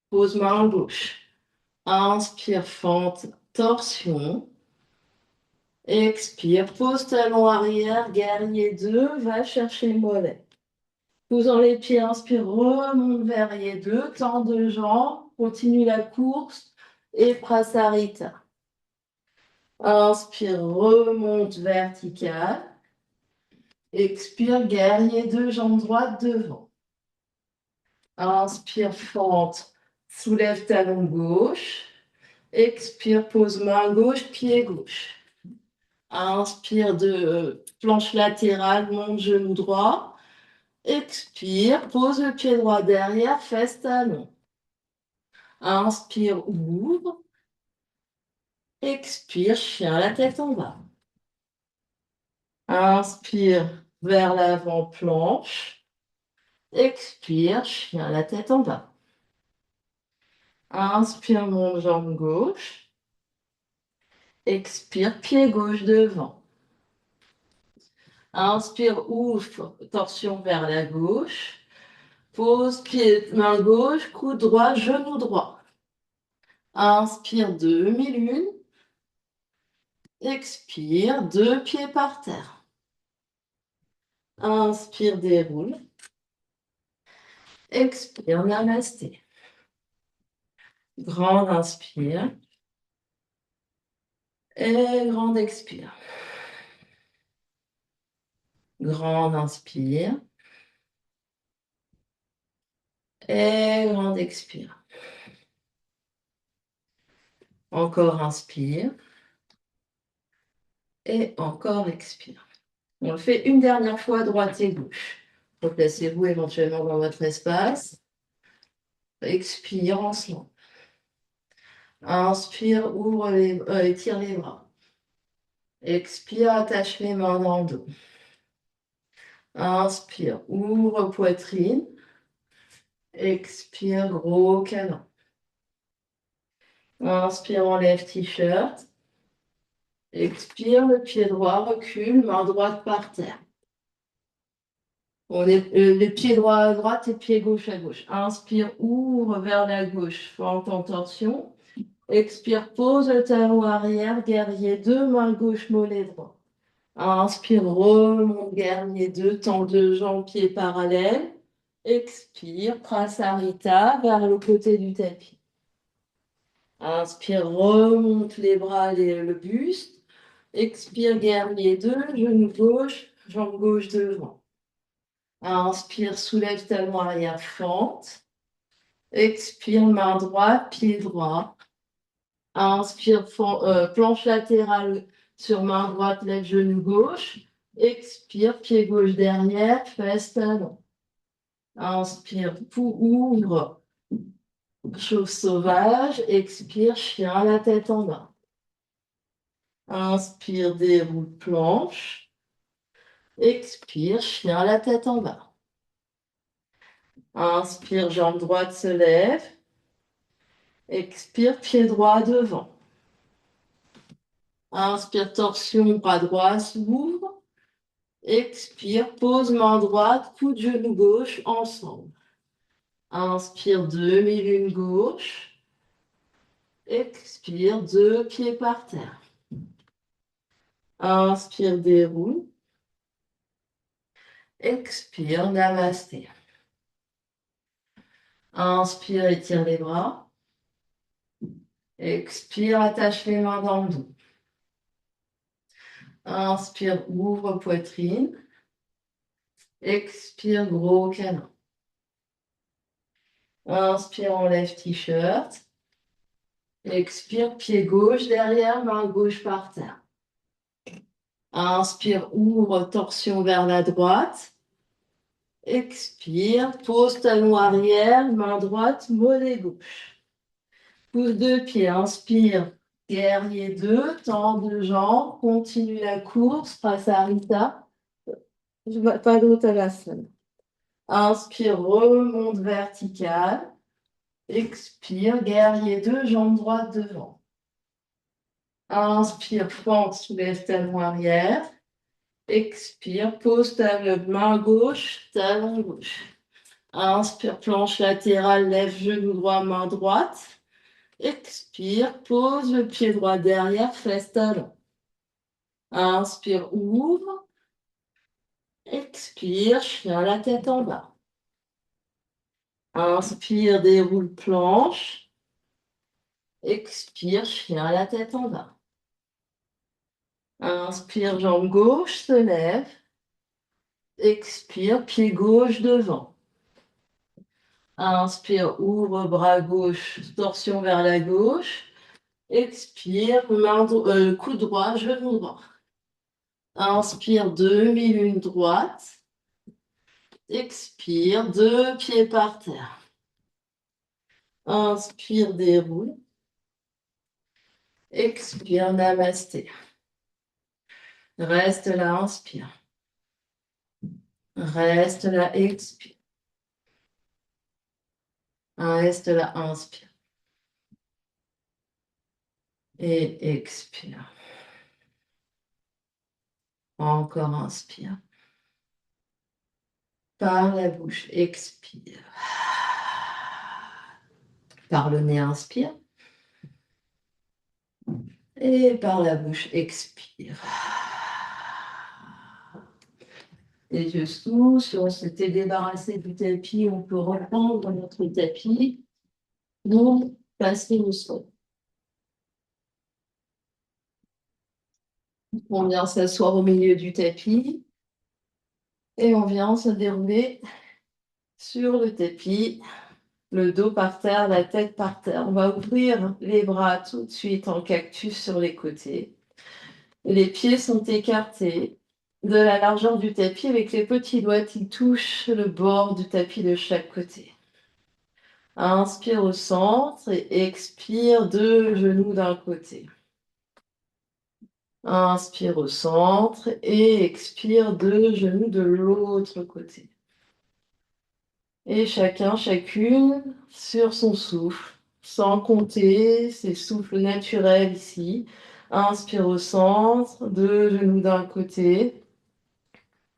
Pose main gauche. Inspire, fente, torsion. Expire, pose talon arrière, guerrier 2, va chercher le mollet. Posant les pieds, inspire, remonte guerrier 2, tends deux jambes, continue la course et prasarita. Inspire, remonte verticale. Expire, guerrier 2, jambe droite devant. Inspire, fente, soulève talon gauche. Expire, pose main gauche, pied gauche. Inspire de planche latérale, monte genou droit. Expire, pose le pied droit derrière, fesse talon. Inspire, ouvre. Expire, chien, la tête en bas. Inspire, vers l'avant, planche. Expire, chien, la tête en bas. Inspire, monte jambe gauche. Expire, pied gauche devant. Inspire, ouvre, torsion vers la gauche. Pose, pied, main gauche, coude droit, genou droit. Inspire, demi-lune. Expire, deux pieds par terre. Inspire, déroule. Expire, namasté. Grande inspire. Et grande expire. Grande inspire. Et grande expire. Encore inspire. Et encore expire. On le fait une dernière fois, droite et gauche. Replacez-vous éventuellement dans votre espace. Expire ensemble. Inspire, ouvre étire les bras. Expire, attache les mains dans le dos. Inspire, ouvre poitrine. Expire, gros câlin. Inspire, enlève t-shirt. Expire, le pied droit recule, main droite par terre. On est le pied droit à droite et le pied gauche à gauche. Inspire, ouvre vers la gauche, fente en torsion. Expire, pose le talon arrière, guerrier 2, main gauche, mollet droit. Inspire, remonte, guerrier 2, tends deux jambes, pieds parallèles. Expire, prasarita vers le côté du tapis. Inspire, remonte les bras, le buste. Expire, guerrier 2, genou gauche, jambe gauche devant. Inspire, soulève talon arrière, fente. Expire, main droite, pied droit. Inspire, planche latérale sur main droite, lève genou gauche. Expire, pied gauche derrière, fesse talon. Inspire, ouvre, chauve sauvage. Expire, chien, la tête en bas. Inspire, déroule, planche. Expire, chien, la tête en bas. Inspire, jambe droite se lève. Expire, pied droit devant. Inspire, torsion, bras droit s'ouvre. Expire, pose main droite, coude genou gauche ensemble. Inspire, demi-lune gauche. Expire, deux pieds par terre. Inspire, déroule. Expire, namasté. Inspire, étire les bras. Expire, attache les mains dans le dos. Inspire, ouvre poitrine. Expire, gros canon. Inspire, enlève t-shirt. Expire, pied gauche derrière, main gauche par terre. Inspire, ouvre, torsion vers la droite. Expire, pose talon arrière, main droite, mollet gauche. Pousse deux pieds, inspire, guerrier 2, tends deux jambes, continue la course, Prasarita, Padottanasana. Inspire, remonte verticale. Expire, guerrier 2, jambe droite devant. Inspire, fente, soulève talon arrière. Expire, pose talon, main gauche, talon gauche. Inspire, planche latérale, lève genou droit, main droite. Expire, pose le pied droit derrière, fesse talon. Inspire, ouvre. Expire, chien la tête en bas. Inspire, déroule planche. Expire, chien la tête en bas. Inspire, jambe gauche, se lève. Expire, pied gauche devant. Inspire, ouvre bras gauche, torsion vers la gauche. Expire, coude droit, genou droit. Inspire, demi-lune droite. Expire, deux pieds par terre. Inspire, déroule. Expire, namasté. Reste là, inspire. Reste là, expire. Reste là, inspire. Et expire. Encore inspire. Par la bouche, expire. Par le nez, inspire. Et par la bouche, expire. Les yeux sous, si on s'était débarrassé du tapis, on peut reprendre notre tapis. Donc, passer au sol. On vient s'asseoir au milieu du tapis et on vient se dérouler sur le tapis, le dos par terre, la tête par terre. On va ouvrir les bras tout de suite en cactus sur les côtés. Les pieds sont écartés de la largeur du tapis avec les petits doigts qui touchent le bord du tapis de chaque côté. Inspire au centre et expire deux genoux d'un côté. Inspire au centre et expire deux genoux de l'autre côté. Et chacun, chacune sur son souffle, sans compter ses souffles naturels ici. Inspire au centre, deux genoux d'un côté.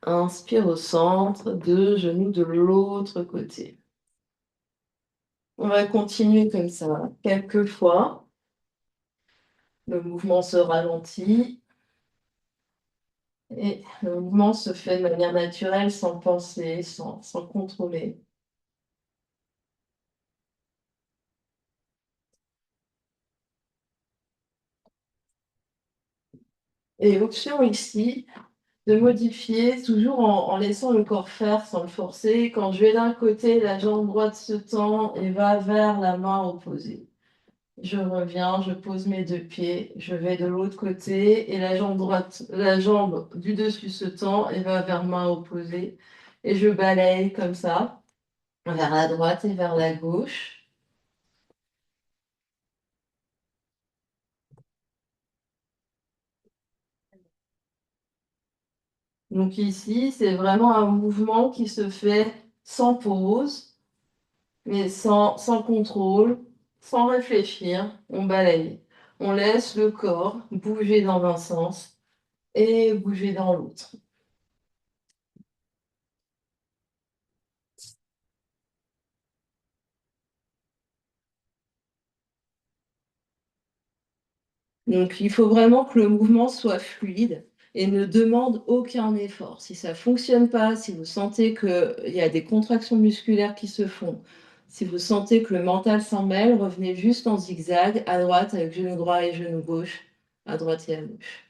Inspire au centre, deux genoux de l'autre côté. On va continuer comme ça quelques fois. Le mouvement se ralentit et le mouvement se fait de manière naturelle, sans penser, sans contrôler. Et option ici, de modifier toujours en laissant le corps faire sans le forcer. Quand je vais d'un côté, la jambe droite se tend et va vers la main opposée. Je reviens, je pose mes deux pieds, je vais de l'autre côté et la jambe droite, la jambe du dessus se tend et va vers main opposée. Et je balaye comme ça, vers la droite et vers la gauche. Donc ici, c'est vraiment un mouvement qui se fait sans pause, mais sans contrôle, sans réfléchir. On balaye. On laisse le corps bouger dans un sens et bouger dans l'autre. Donc, il faut vraiment que le mouvement soit fluide et ne demande aucun effort. Si ça ne fonctionne pas, si vous sentez qu'il y a des contractions musculaires qui se font, si vous sentez que le mental s'en mêle, revenez juste en zigzag, à droite avec genou droit et genou gauche, à droite et à gauche.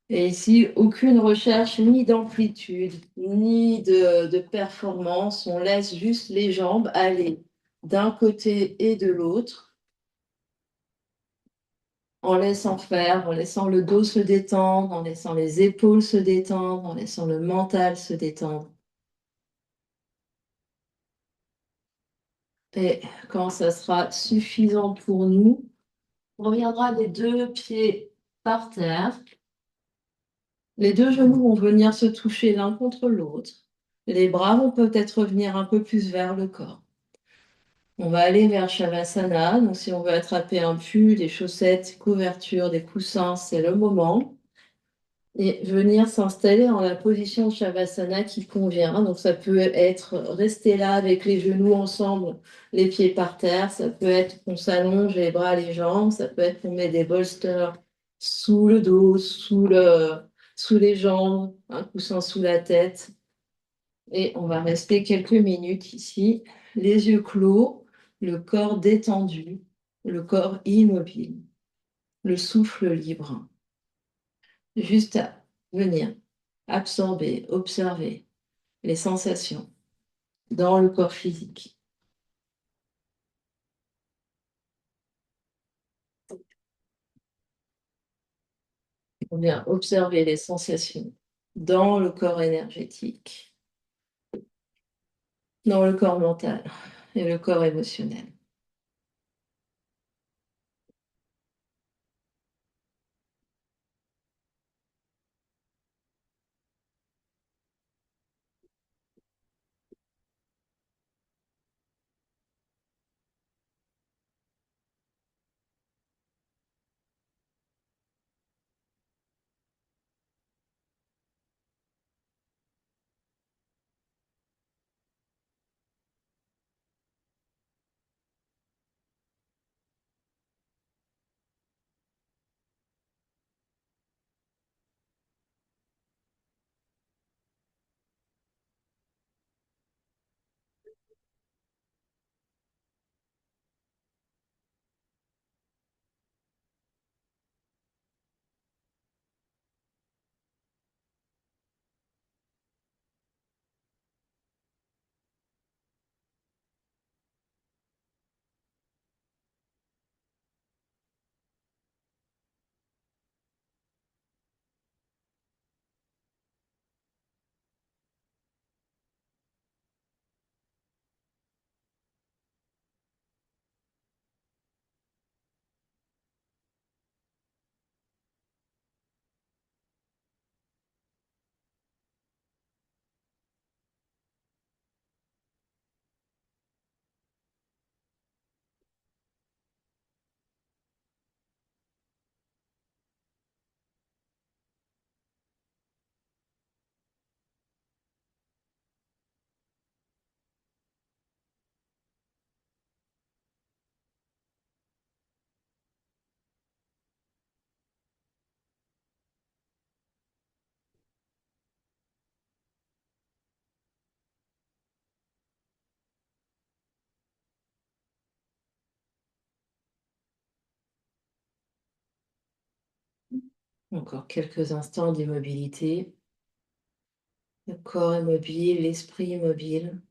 Et ici, aucune recherche ni d'amplitude, ni de performance. On laisse juste les jambes aller d'un côté et de l'autre, en laissant faire, en laissant le dos se détendre, en laissant les épaules se détendre, en laissant le mental se détendre. Et quand ça sera suffisant pour nous, on reviendra les deux pieds par terre. Les deux genoux vont venir se toucher l'un contre l'autre. Les bras vont peut-être revenir un peu plus vers le corps. On va aller vers Shavasana. Donc, si on veut attraper un pull, des chaussettes, des couvertures, des coussins, c'est le moment. Et venir s'installer dans la position de Shavasana qui convient. Donc, ça peut être rester là avec les genoux ensemble, les pieds par terre. Ça peut être qu'on s'allonge les bras, les jambes. Ça peut être qu'on met des bolsters sous le dos, sous les jambes, un coussin sous la tête. Et on va rester quelques minutes ici, les yeux clos, le corps détendu, le corps immobile, le souffle libre. Juste à venir absorber, observer les sensations dans le corps physique. On vient observer les sensations dans le corps énergétique, dans le corps mental et le corps émotionnel. Encore quelques instants d'immobilité. Le corps immobile, l'esprit immobile.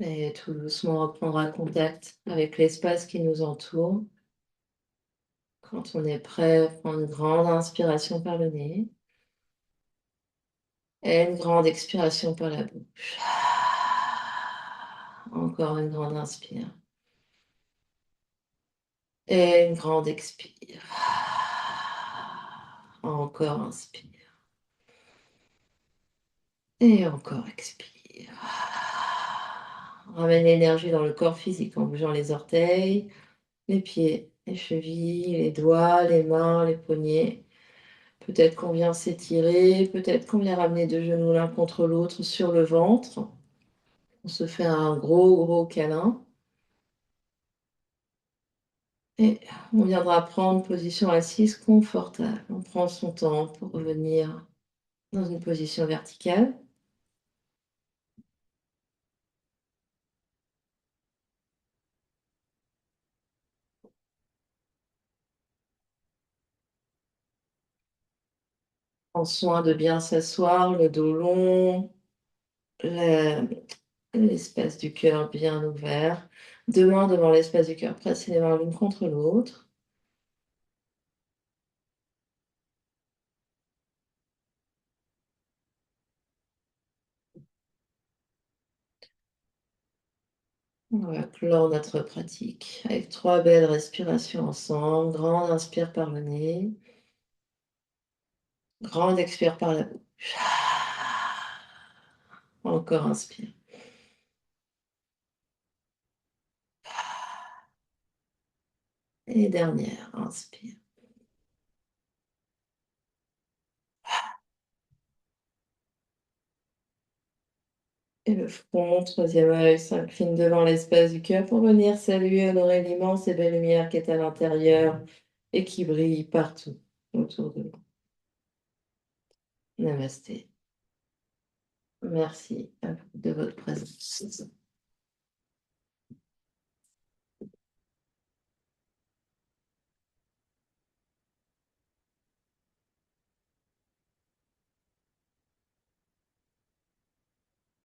Et tout doucement reprendra contact avec l'espace qui nous entoure. Quand on est prêt, prendre une grande inspiration par le nez et une grande expiration par la bouche. Encore une grande inspire et une grande expire. Encore inspire et encore expire. Ramène l'énergie dans le corps physique en bougeant les orteils, les pieds, les chevilles, les doigts, les mains, les poignets. Peut-être qu'on vient s'étirer, peut-être qu'on vient ramener 2 genoux l'un contre l'autre sur le ventre. On se fait un gros, gros câlin et on viendra prendre position assise confortable. On prend son temps pour revenir dans une position verticale. Prends soin de bien s'asseoir, le dos long, la- l'espace du cœur bien ouvert. 2 mains devant l'espace du cœur, pressez les mains l'une contre l'autre. On va clore notre pratique avec 3 belles respirations ensemble. Grande inspire par le nez, grande expire par la bouche. Encore inspire. Et dernière, inspire. Et le front, troisième œil, s'incline devant l'espace du cœur pour venir saluer, honorer l'immense et belle lumière qui est à l'intérieur et qui brille partout autour de nous. Namasté. Merci à vous de votre présence.